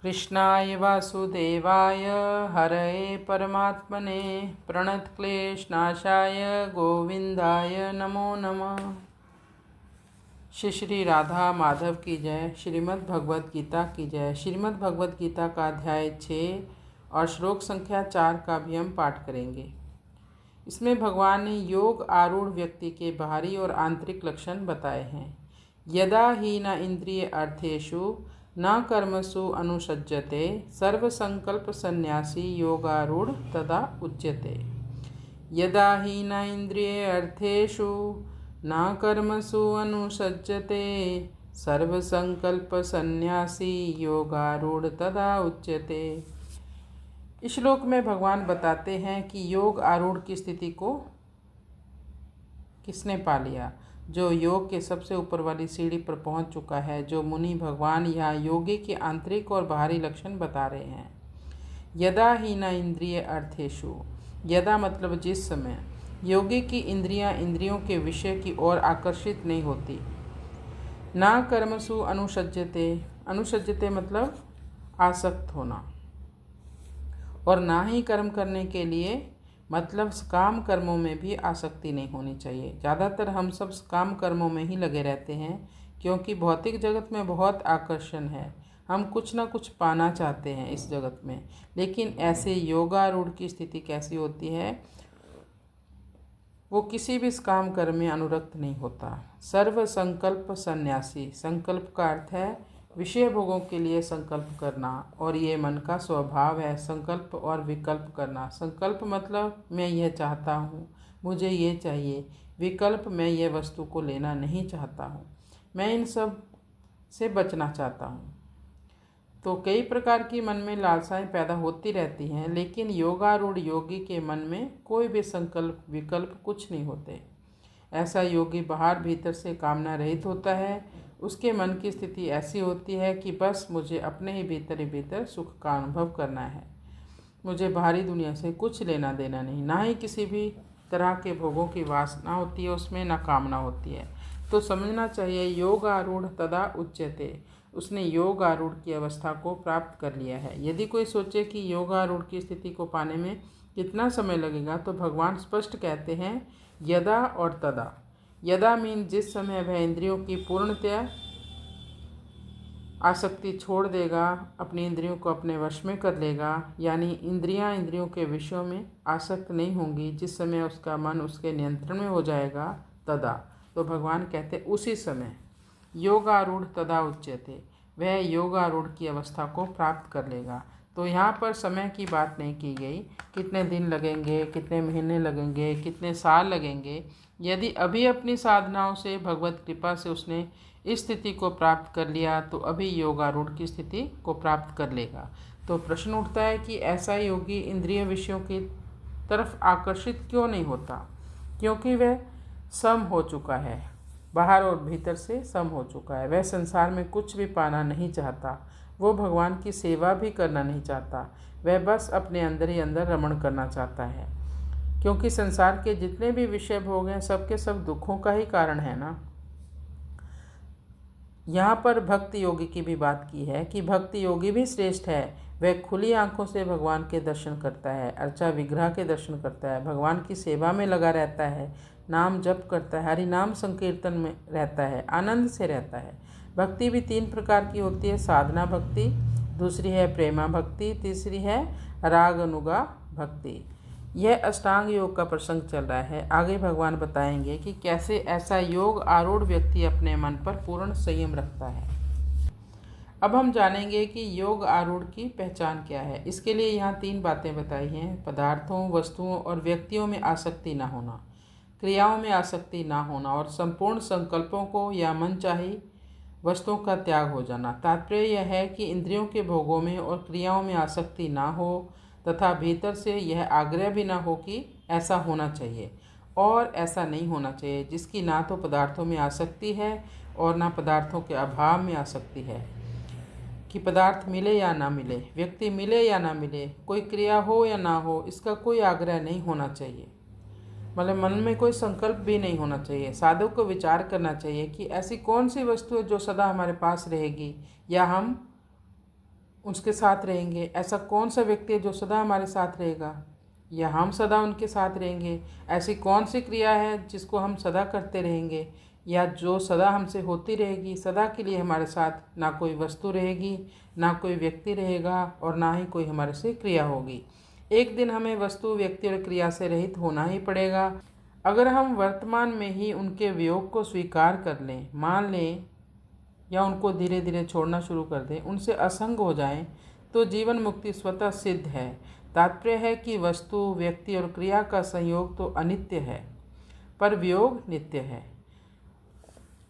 कृष्णाय वासुदेवाय हरये परमात्मने प्रणतक्लेशनाशाय गोविंदाय नमो नमः। श्री राधा माधव की जय। श्रीमद् भगवद गीता की जय। श्रीमद् भगवद गीता का अध्याय 6 और श्लोक संख्या 4 का भी हम पाठ करेंगे। इसमें भगवान ने योग आरूढ़ व्यक्ति के बाहरी और आंतरिक लक्षण बताए हैं। यदा ही न इंद्रिय अर्थेषु न कर्मसु अनुसज्जते सर्वसंकल्प संन्यासी योगारूढ़ तदा उच्यते। यदा ही न इंद्रिय अर्थेषु न कर्मसु अनुसज्जते सर्वसंकल्प संन्यासी योगारूढ़ तदा उच्यते। इस श्लोक में भगवान बताते हैं कि योग आरूढ़ की स्थिति को किसने पा लिया। जो योग के सबसे ऊपर वाली सीढ़ी पर पहुंच चुका है, जो मुनि भगवान या योगी के आंतरिक और बाहरी लक्षण बता रहे हैं। यदा ही न इंद्रिय अर्थेषु, यदा मतलब जिस समय योगी की इंद्रियां इंद्रियों के विषय की ओर आकर्षित नहीं होती। ना कर्मसु अनुसज्जते, अनुसज्जते मतलब आसक्त होना, और ना ही कर्म करने के लिए मतलब काम कर्मों में भी आसक्ति नहीं होनी चाहिए। ज़्यादातर हम सब काम कर्मों में ही लगे रहते हैं, क्योंकि भौतिक जगत में बहुत आकर्षण है। हम कुछ ना कुछ पाना चाहते हैं इस जगत में। लेकिन ऐसे योगारूढ़ की स्थिति कैसी होती है, वो किसी भी काम कर्म में अनुरक्त नहीं होता। सर्व संकल्प संन्यासी, संकल्प का अर्थ है विषय भोगों के लिए संकल्प करना, और ये मन का स्वभाव है संकल्प और विकल्प करना। संकल्प मतलब मैं यह चाहता हूँ, मुझे ये चाहिए। विकल्प मैं यह वस्तु को लेना नहीं चाहता हूँ, मैं इन सब से बचना चाहता हूँ। तो कई प्रकार की मन में लालसाएं पैदा होती रहती हैं, लेकिन योगारूढ़ योगी के मन में कोई भी संकल्प विकल्प कुछ नहीं होते। ऐसा योगी बाहर भीतर से कामना रहित होता है। उसके मन की स्थिति ऐसी होती है कि बस मुझे अपने ही भीतर सुख का अनुभव करना है। मुझे बाहरी दुनिया से कुछ लेना देना नहीं, ना ही किसी भी तरह के भोगों की वासना होती है, उसमें ना कामना होती है। तो समझना चाहिए योग आरूढ़ तदा उच्यते, उसने योग आरूढ़ की अवस्था को प्राप्त कर लिया है। यदि कोई सोचे कि योग आरूढ़ की स्थिति को पाने में कितना समय लगेगा, तो भगवान स्पष्ट कहते हैं यदा और तदा। यदा मीन जिस समय वह इंद्रियों की पूर्णतया आसक्ति छोड़ देगा, अपनी इंद्रियों को अपने वश में कर लेगा, यानी इंद्रियां इंद्रियों के विषयों में आसक्त नहीं होंगी। जिस समय उसका मन उसके नियंत्रण में हो जाएगा, तदा, तो भगवान कहते उसी समय योगारूढ़ तदा उच्यते, वह योगारूढ़ की अवस्था को प्राप्त कर लेगा। तो यहाँ पर समय की बात नहीं की गई, कितने दिन लगेंगे, कितने महीने लगेंगे, कितने साल लगेंगे। यदि अभी अपनी साधनाओं से भगवत कृपा से उसने इस स्थिति को प्राप्त कर लिया, तो अभी योगारूढ़ की स्थिति को प्राप्त कर लेगा। तो प्रश्न उठता है कि ऐसा योगी इंद्रिय विषयों की तरफ आकर्षित क्यों नहीं होता? क्योंकि वह सम हो चुका है, बाहर और भीतर से सम हो चुका है। वह संसार में कुछ भी पाना नहीं चाहता, वो भगवान की सेवा भी करना नहीं चाहता। वह बस अपने अंदर ही अंदर रमण करना चाहता है, क्योंकि संसार के जितने भी विषय भोग हैं सबके सब दुखों का ही कारण है ना। यहाँ पर भक्ति योगी की भी बात की है कि भक्ति योगी भी श्रेष्ठ है। वह खुली आंखों से भगवान के दर्शन करता है, अर्चा विग्रह के दर्शन करता है, भगवान की सेवा में लगा रहता है, नाम जप करता है, हरि नाम संकीर्तन में रहता है, आनंद से रहता है। भक्ति भी 3 प्रकार की होती है, साधना भक्ति, दूसरी है प्रेमा भक्ति, तीसरी है राग अनुगा भक्ति। यह अष्टांग योग का प्रसंग चल रहा है। आगे भगवान बताएंगे कि कैसे ऐसा योग आरूढ़ व्यक्ति अपने मन पर पूर्ण संयम रखता है। अब हम जानेंगे कि योग आरूढ़ की पहचान क्या है। इसके लिए यहाँ 3 बातें बताई हैं। पदार्थों, वस्तुओं और व्यक्तियों में आसक्ति ना होना, क्रियाओं में आसक्ति ना होना, और संपूर्ण संकल्पों को या मनचाही वस्तुओं का त्याग हो जाना। तात्पर्य यह है कि इंद्रियों के भोगों में और क्रियाओं में आसक्ति ना हो, तथा भीतर से यह आग्रह भी ना हो कि ऐसा होना चाहिए और ऐसा नहीं होना चाहिए, जिसकी ना तो पदार्थों में आसक्ति है और ना पदार्थों के अभाव में आसक्ति है। कि पदार्थ मिले या ना मिले, व्यक्ति मिले या ना मिले, कोई क्रिया हो या ना हो, इसका कोई आग्रह नहीं होना चाहिए। मतलब मन में कोई संकल्प भी नहीं होना चाहिए। साधक को विचार करना चाहिए कि ऐसी कौन सी वस्तु है जो सदा हमारे पास रहेगी या हम उसके साथ रहेंगे। ऐसा कौन सा व्यक्ति है जो सदा हमारे साथ रहेगा, या हम सदा उनके साथ रहेंगे? ऐसी कौन सी क्रिया है जिसको हम सदा करते रहेंगे, या जो सदा हमसे होती रहेगी, सदा के लिए हमारे साथ? ना कोई वस्तु रहेगी, ना कोई व्यक्ति रहेगा, और ना ही कोई हमारे से क्रिया होगी। एक दिन हमें वस्तु, व्यक्ति और क्रिया से रहित होना ही पड़ेगा। अगर हम वर्तमान में ही उनके वियोग को स्वीकार कर लें, मान लें, या उनको धीरे धीरे छोड़ना शुरू कर दें, उनसे असंग हो जाएं, तो जीवन मुक्ति स्वतः सिद्ध है। तात्पर्य है कि वस्तु, व्यक्ति और क्रिया का संयोग तो अनित्य है, पर वियोग नित्य है।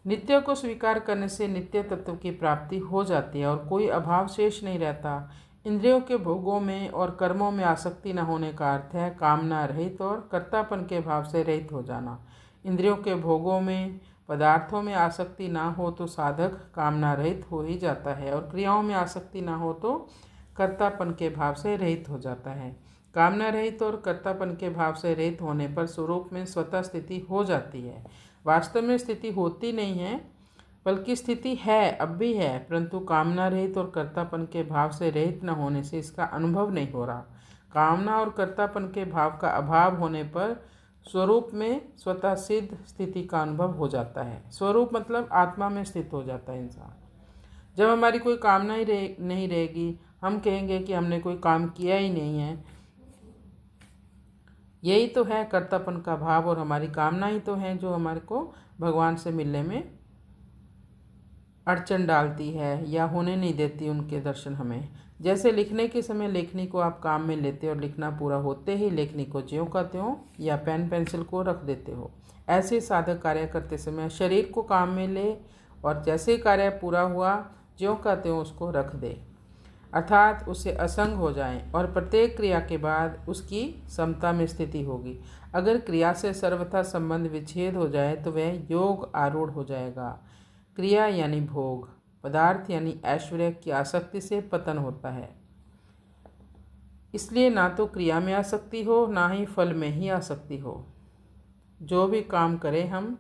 नित्य को स्वीकार करने से नित्य तत्व की प्राप्ति हो जाती है और कोई अभाव शेष नहीं रहता। इंद्रियों के भोगों में और कर्मों में आसक्ति न होने का अर्थ है कामना रहित और कर्तापन के भाव से रहित हो जाना। इंद्रियों के भोगों में, पदार्थों में आसक्ति ना हो तो साधक कामना रहित हो ही जाता है, और क्रियाओं में आसक्ति ना हो तो कर्तापन के भाव से रहित हो जाता है। कामना रहित और कर्तापन के भाव से रहित होने पर स्वरूप में स्वतः स्थिति हो जाती है। वास्तव में स्थिति होती नहीं है, बल्कि स्थिति है, अब भी है, परंतु कामना रहित और कर्तापन के भाव से रहित न होने से इसका अनुभव नहीं हो रहा। कामना और कर्तापन के भाव का अभाव होने पर स्वरूप में स्वतः सिद्ध स्थिति का अनुभव हो जाता है। स्वरूप मतलब आत्मा में स्थित हो जाता है इंसान। जब हमारी कोई कामना ही नहीं रहेगी, हम कहेंगे कि हमने कोई काम किया ही नहीं है। यही तो है कर्तापन का भाव, और हमारी कामना ही तो है जो हमारे को भगवान से मिलने में अड़चन डालती है या होने नहीं देती उनके दर्शन हमें। जैसे लिखने के समय लेखनी को आप काम में लेते और लिखना पूरा होते ही लेखनी को ज्यों का त्यों या पेन पेंसिल को रख देते हो, ऐसे साधक कार्य करते समय शरीर को काम में ले और जैसे कार्य पूरा हुआ ज्यों का त्यों उसको रख दे, अर्थात उससे असंग हो जाएं, और प्रत्येक क्रिया के बाद उसकी समता में स्थिति होगी। अगर क्रिया से सर्वथा संबंध विच्छेद हो जाए तो वह योग आरूढ़ हो जाएगा। क्रिया यानी भोग, पदार्थ यानी ऐश्वर्य की आसक्ति से पतन होता है। इसलिए ना तो क्रिया में आसक्ति हो, ना ही फल में ही आसक्ति हो। जो भी काम करें हम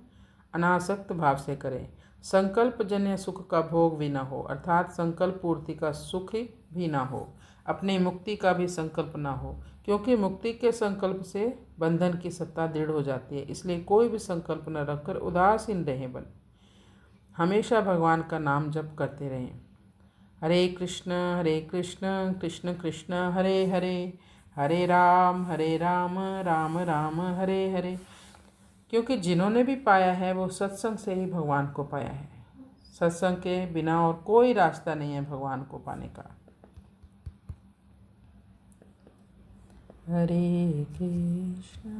अनासक्त भाव से करें। संकल्प जन्य सुख का भोग भी ना हो, अर्थात संकल्प पूर्ति का सुख भी ना हो। अपनी मुक्ति का भी संकल्प ना हो, क्योंकि मुक्ति के संकल्प से बंधन की सत्ता दृढ़ हो जाती है। इसलिए कोई भी संकल्प न रखकर उदासीन रहें, हमेशा भगवान का नाम जप करते रहें। हरे कृष्ण कृष्ण कृष्ण हरे हरे, हरे राम राम राम हरे हरे। क्योंकि जिन्होंने भी पाया है वो सत्संग से ही भगवान को पाया है। सत्संग के बिना और कोई रास्ता नहीं है भगवान को पाने का। हरे कृष्ण।